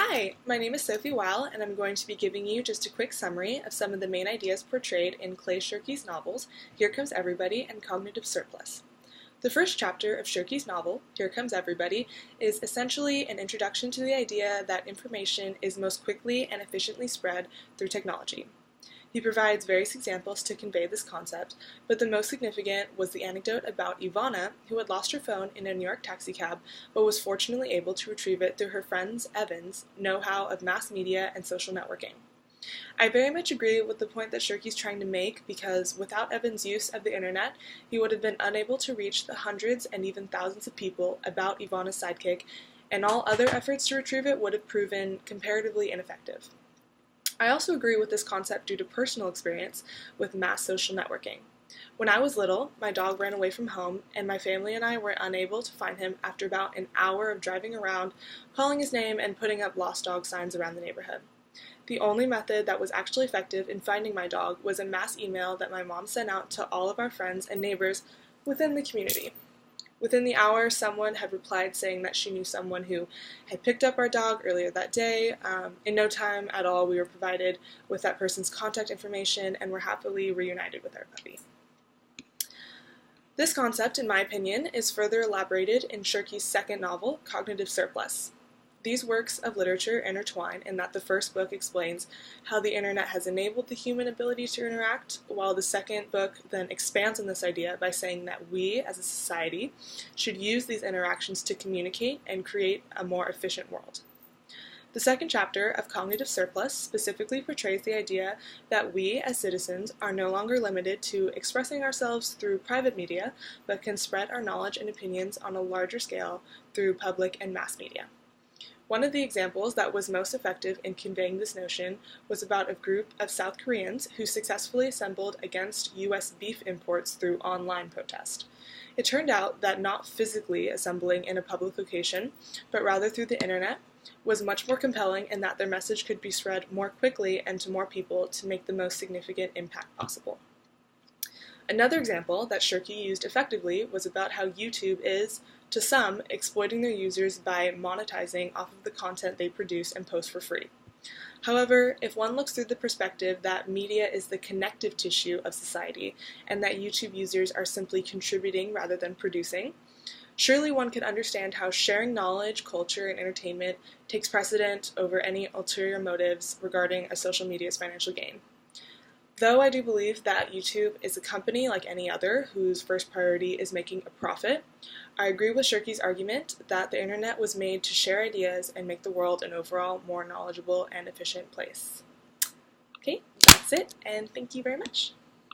Hi, my name is Sophie Weil, and I'm going to be giving you just a quick summary of some of the main ideas portrayed in Clay Shirky's novels, Here Comes Everybody and Cognitive Surplus. The first chapter of Shirky's novel, Here Comes Everybody, is essentially an introduction to the idea that information is most quickly and efficiently spread through technology. He provides various examples to convey this concept, but the most significant was the anecdote about Ivana, who had lost her phone in a New York taxicab, but was fortunately able to retrieve it through her friend's, Evan's, know-how of mass media and social networking. I very much agree with the point that Shirky's trying to make because without Evan's use of the internet, he would have been unable to reach the hundreds and even thousands of people about Ivana's sidekick, and all other efforts to retrieve it would have proven comparatively ineffective. I also agree with this concept due to personal experience with mass social networking. When I was little, my dog ran away from home, and my family and I were unable to find him after about an hour of driving around, calling his name, and putting up lost dog signs around the neighborhood. The only method that was actually effective in finding my dog was a mass email that my mom sent out to all of our friends and neighbors within the community. Within the hour, someone had replied saying that she knew someone who had picked up our dog earlier that day. In no time at all, we were provided with that person's contact information and were happily reunited with our puppy. This concept, in my opinion, is further elaborated in Shirky's second novel, Cognitive Surplus. These works of literature intertwine in that the first book explains how the internet has enabled the human ability to interact, while the second book then expands on this idea by saying that we, as a society, should use these interactions to communicate and create a more efficient world. The second chapter of Cognitive Surplus specifically portrays the idea that we, as citizens, are no longer limited to expressing ourselves through private media, but can spread our knowledge and opinions on a larger scale through public and mass media. One of the examples that was most effective in conveying this notion was about a group of South Koreans who successfully assembled against U.S. beef imports through online protest. It turned out that not physically assembling in a public location, but rather through the internet, was much more compelling in that their message could be spread more quickly and to more people to make the most significant impact possible. Another example that Shirky used effectively was about how YouTube is, to some, exploiting their users by monetizing off of the content they produce and post for free. However, if one looks through the perspective that media is the connective tissue of society and that YouTube users are simply contributing rather than producing, surely one could understand how sharing knowledge, culture, and entertainment takes precedent over any ulterior motives regarding a social media's financial gain. Though I do believe that YouTube is a company like any other whose first priority is making a profit, I agree with Shirky's argument that the internet was made to share ideas and make the world an overall more knowledgeable and efficient place. Okay, that's it, and thank you very much.